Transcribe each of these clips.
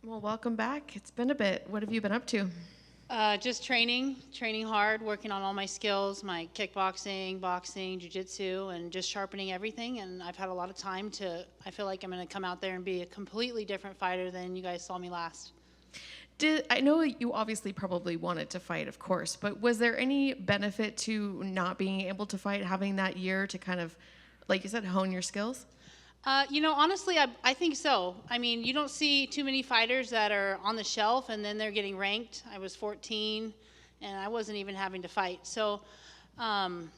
Well, welcome back. It's been a bit. What have you been up to? Just training hard, working on all my skills, my kickboxing, boxing, jiu-jitsu, and just sharpening everything. And I've had a lot of time I feel like I'm going to come out there and be a completely different fighter than you guys saw me last. I know you obviously probably wanted to fight, of course, but was there any benefit to not being able to fight, having that year to kind of, like you said, hone your skills? Honestly, I think so. I mean, you don't see too many fighters that are on the shelf and then they're getting ranked. I was 14 and I wasn't even having to fight. So, and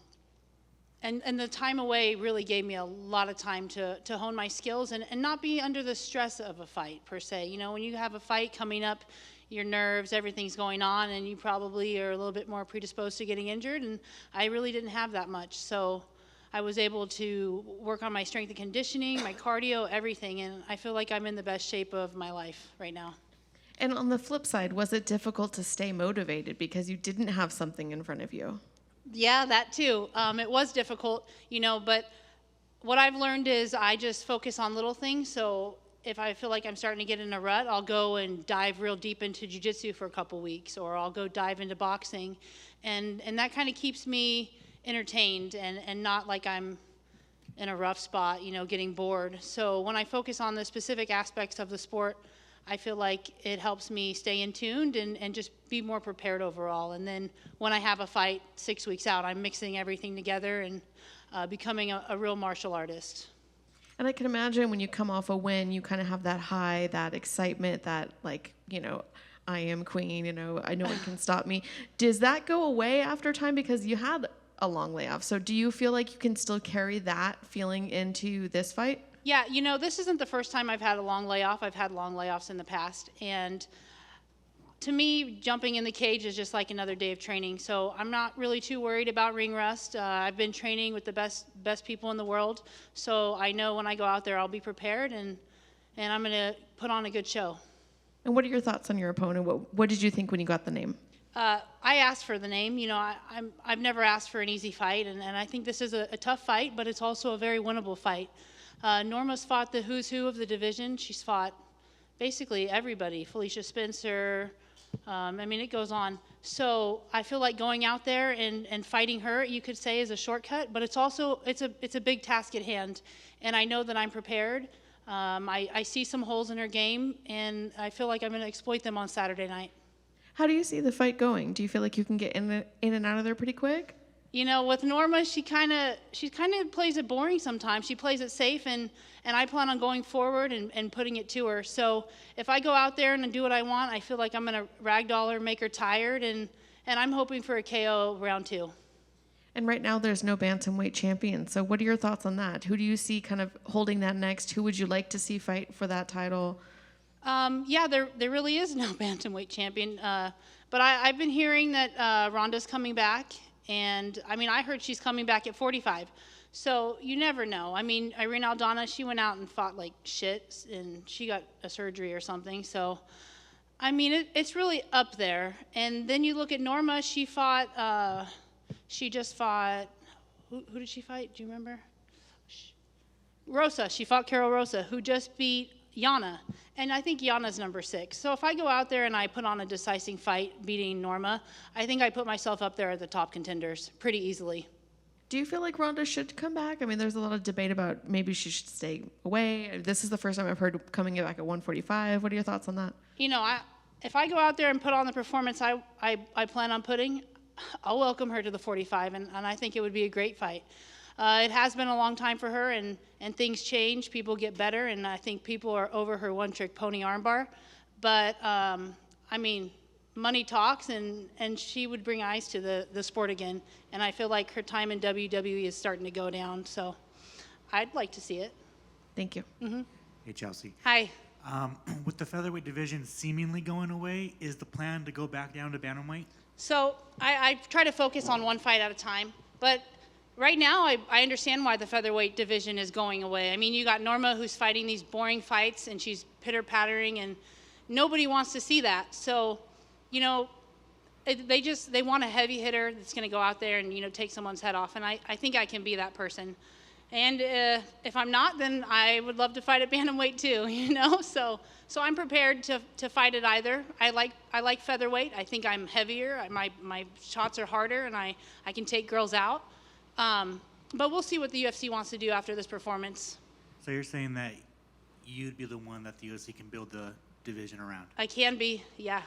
the time away really gave me a lot of time to hone my skills and not be under the stress of a fight per se. You know, when you have a fight coming up, your nerves, everything's going on, and you probably are a little bit more predisposed to getting injured, and I really didn't have that much. So I was able to work on my strength and conditioning, my cardio, everything, and I feel like I'm in the best shape of my life right now. And on the flip side, was it difficult to stay motivated because you didn't have something in front of you? Yeah, that too. It was difficult, but what I've learned is I just focus on little things. So if I feel like I'm starting to get in a rut, I'll go and dive real deep into jiu-jitsu for a couple weeks, or I'll go dive into boxing. And that kind of keeps me entertained and not like I'm in a rough spot, getting bored. So when I focus on the specific aspects of the sport, I feel like it helps me stay in tuned and just be more prepared overall. And then when I have a fight 6 weeks out, I'm mixing everything together and becoming a real martial artist. And I can imagine when you come off a win, you kind of have that high, that excitement, that I am queen, I no one can stop me. Does that go away after time because you had a long layoff? So do you feel like you can still carry that feeling into this fight? Yeah, this isn't the first time I've had a long layoff. I've had long layoffs in the past. And to me, jumping in the cage is just like another day of training. So I'm not really too worried about ring rust. I've been training with the best people in the world. So I know when I go out there, I'll be prepared and I'm going to put on a good show. And what are your thoughts on your opponent? What did you think when you got the name? I asked for the name. I've never asked for an easy fight. And I think this is a tough fight, but it's also a very winnable fight. Norma's fought the who's who of the division. She's fought basically everybody. Felicia Spencer. It goes on. So I feel like going out there and fighting her, you could say, is a shortcut, but it's also it's a big task at hand, and I know that I'm prepared. I see some holes in her game, and I feel like I'm going to exploit them on Saturday night. How do you see the fight going? Do you feel like you can get in and out of there pretty quick? With Norma, she kind of plays it boring sometimes. She plays it safe, and I plan on going forward and putting it to her. So if I go out there and do what I want, I feel like I'm going to ragdoll her, make her tired, and I'm hoping for a KO round 2. And right now there's no bantamweight champion. So what are your thoughts on that? Who do you see kind of holding that next? Who would you like to see fight for that title? There really is no bantamweight champion. But I've been hearing that Ronda's coming back. And, I heard she's coming back at 45. So you never know. Irene Aldana, she went out and fought like shit, and she got a surgery or something. So, it's really up there. And then you look at Norma. She just fought, who did she fight? Do you remember? Rosa. She fought Carol Rosa, who just beat Yana. And I think Yana's number 6. So if I go out there and I put on a decisive fight beating Norma, I think I put myself up there at the top contenders pretty easily. Do you feel like Ronda should come back? There's a lot of debate about maybe she should stay away. This is the first time I've heard coming back at 145. What are your thoughts on that? If I go out there and put on the performance I plan on putting, I'll welcome her to the 45, and I think it would be a great fight. It has been a long time for her, and things change. People get better, and I think people are over her one-trick pony armbar. But, money talks, and she would bring eyes to the sport again. And I feel like her time in WWE is starting to go down, so I'd like to see it. Thank you. Mm-hmm. Hey, Chelsea. Hi. With the featherweight division seemingly going away, is the plan to go back down to bantamweight? So I try to focus on one fight at a time, but right now, I understand why the featherweight division is going away. You got Norma, who's fighting these boring fights, and she's pitter-pattering, and nobody wants to see that. So, they want a heavy hitter that's going to go out there and, take someone's head off, and I think I can be that person. And if I'm not, then I would love to fight at bantamweight too, you know? So I'm prepared to fight at either. I like featherweight. I think I'm heavier. My shots are harder, and I can take girls out. But we'll see what the UFC wants to do after this performance. So you're saying that you'd be the one that the UFC can build the division around? I can be, yeah.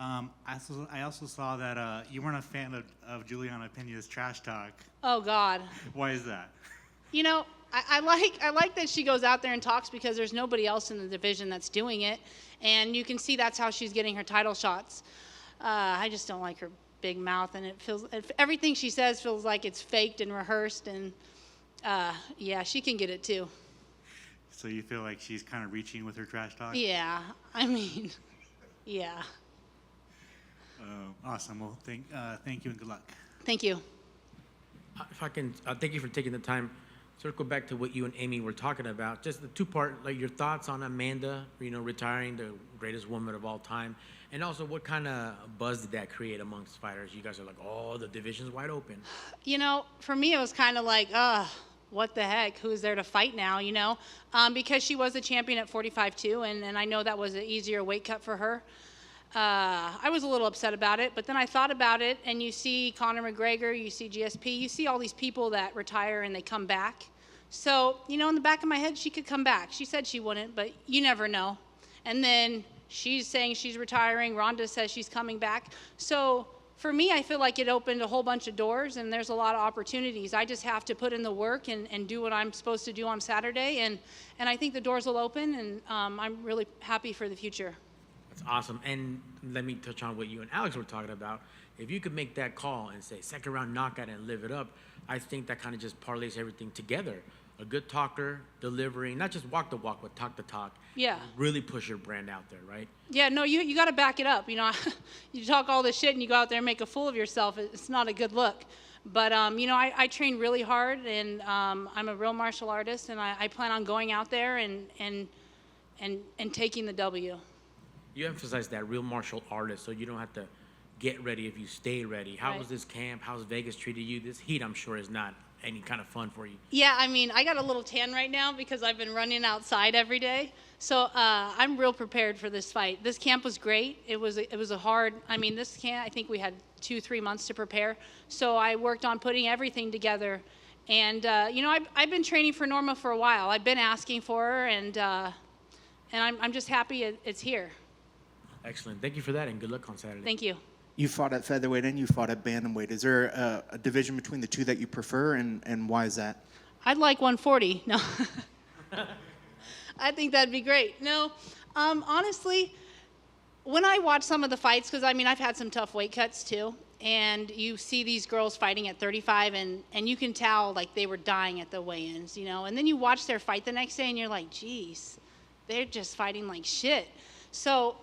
I also saw that you weren't a fan of Juliana Pena's trash talk. Oh, God. Why is that? You know, I like that she goes out there and talks because there's nobody else in the division that's doing it. And you can see that's how she's getting her title shots. I just don't like her big mouth, and everything she says feels like it's faked and rehearsed. And, yeah, she can get it too. So you feel like she's kind of reaching with her trash talk? Yeah, I mean, yeah. Awesome. Well, thank you and good luck. Thank you. If I can, thank you for taking the time. Circle back to what you and Amy were talking about. Just the two-part, like your thoughts on Amanda, retiring, the greatest woman of all time, and also what kind of buzz did that create amongst fighters? You guys are like, oh, the division's wide open. You know, for me, it was kind of like, what the heck? Who's there to fight now? Because she was a champion at 45 too, and I know that was an easier weight cut for her. I was a little upset about it, but then I thought about it, and you see Conor McGregor, you see GSP, you see all these people that retire and they come back. So, in the back of my head, she could come back. She said she wouldn't, but you never know. And then she's saying she's retiring. Ronda says she's coming back. So for me, I feel like it opened a whole bunch of doors, and there's a lot of opportunities. I just have to put in the work and do what I'm supposed to do on Saturday, and I think the doors will open, and I'm really happy for the future. That's awesome. And let me touch on what you and Alex were talking about. If you could make that call and say second round knockout and live it up, I think that kind of just parlays everything together. A good talker, delivering, not just walk the walk, but talk the talk. Yeah. Really push your brand out there, right? Yeah, no, you got to back it up. You talk all this shit and you go out there and make a fool of yourself. It's not a good look. But, I train really hard, and I'm a real martial artist, and I plan on going out there and taking the W. You emphasize that real martial artist, so you don't have to get ready if you stay ready. How was this camp? How's Vegas treated you? This heat, I'm sure, is not any kind of fun for you. Yeah, I got a little tan right now because I've been running outside every day. So I'm real prepared for this fight. This camp was great. It was a hard, this camp, I think we had 2-3 months to prepare. So I worked on putting everything together. And, I've been training for Norma for a while. I've been asking for her, and I'm just happy it's here. Excellent. Thank you for that, and good luck on Saturday. Thank you. You fought at featherweight and you fought at bantamweight. Is there a division between the two that you prefer, and why is that? I'd like 140. No. I think that'd be great. No, honestly, when I watch some of the fights, because I've had some tough weight cuts too, and you see these girls fighting at 35, and you can tell like they were dying at the weigh-ins, and then you watch their fight the next day and you're like, geez, they're just fighting like shit. So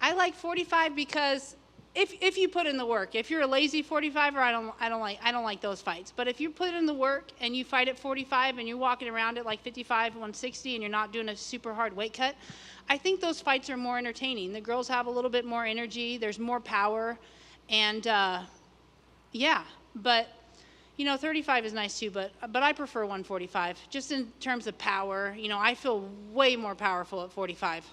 I like 45 because if you put in the work. If you're a lazy 45er, I don't like those fights. But if you put in the work and you fight at 45 and you're walking around at like 55, 160, and you're not doing a super hard weight cut, I think those fights are more entertaining. The girls have a little bit more energy. There's more power, and yeah. But 35 is nice too. But I prefer 145 just in terms of power. I feel way more powerful at 45.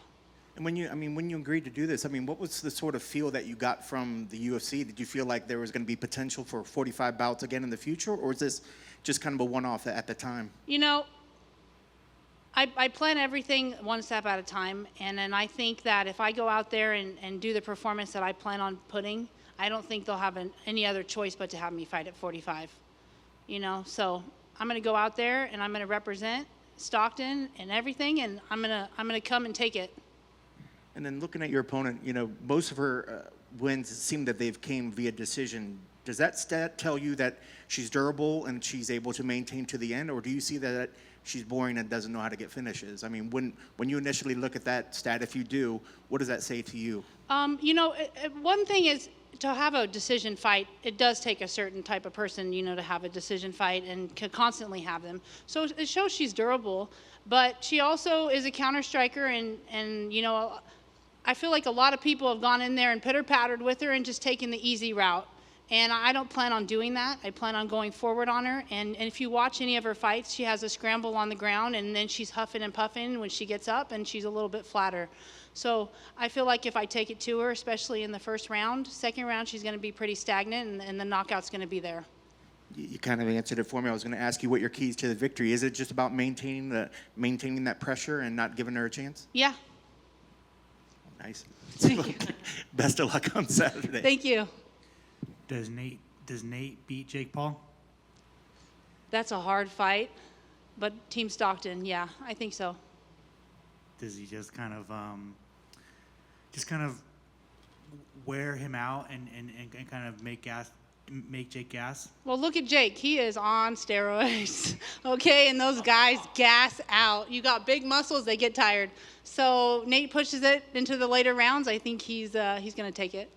And when you agreed to do this, what was the sort of feel that you got from the UFC? Did you feel like there was going to be potential for 45 bouts again in the future, or is this just kind of a one-off at the time? I plan everything one step at a time, and then I think that if I go out there and do the performance that I plan on putting, I don't think they'll have any other choice but to have me fight at 45. So I'm going to go out there and I'm going to represent Stockton and everything, and I'm going to come and take it. And then looking at your opponent, most of her wins seem that they've came via decision. Does that stat tell you that she's durable and she's able to maintain to the end, or do you see that she's boring and doesn't know how to get finishes? When you initially look at that stat, if you do, what does that say to you? One thing is to have a decision fight, it does take a certain type of person, to have a decision fight and can constantly have them. So it shows she's durable, but she also is a counter striker, and I feel like a lot of people have gone in there and pitter-pattered with her and just taken the easy route. And I don't plan on doing that. I plan on going forward on her. And if you watch any of her fights, she has a scramble on the ground, and then she's huffing and puffing when she gets up, and she's a little bit flatter. So I feel like if I take it to her, especially in the first round, second round, she's going to be pretty stagnant, and the knockout's going to be there. You kind of answered it for me. I was going to ask you what your keys to the victory. Is it just about maintaining that pressure and not giving her a chance? Yeah. Nice. Best of luck on Saturday. Thank you. Does Nate beat Jake Paul? That's a hard fight, but Team Stockton, yeah, I think so. Does he just kind of wear him out and kind of make Jake gas? Well, look at Jake. He is on steroids, okay? And those guys gas out. You got big muscles, they get tired. So Nate pushes it into the later rounds. I think he's going to take it.